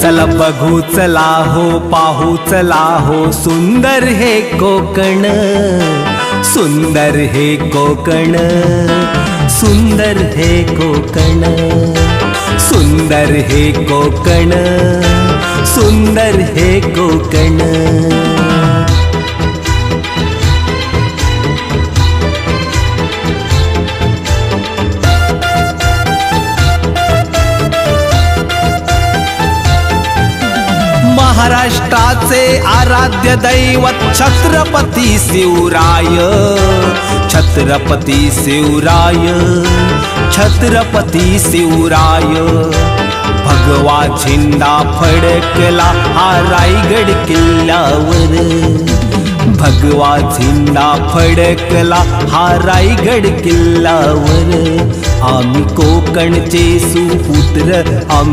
चला बघू चला हो पाहू चला हो सुंदर हे कोकण, सुंदर हे कोकण, सुंदर हे कोकण, सुंदर हे कोकण, सुंदर हे कोकण। महाराष्ट्राचे आराध्य दैवत छत्रपती शिवराय, छत्रपती शिवराय, छत्रपती शिवराय। भगवा झेंडा फडकला हा रायगड किल्ल्यावर, भगवा झेंडा फडकला हा रायगड किल्ल्यावर। आम्ही कोकणचे सुपुत्र, आम्ही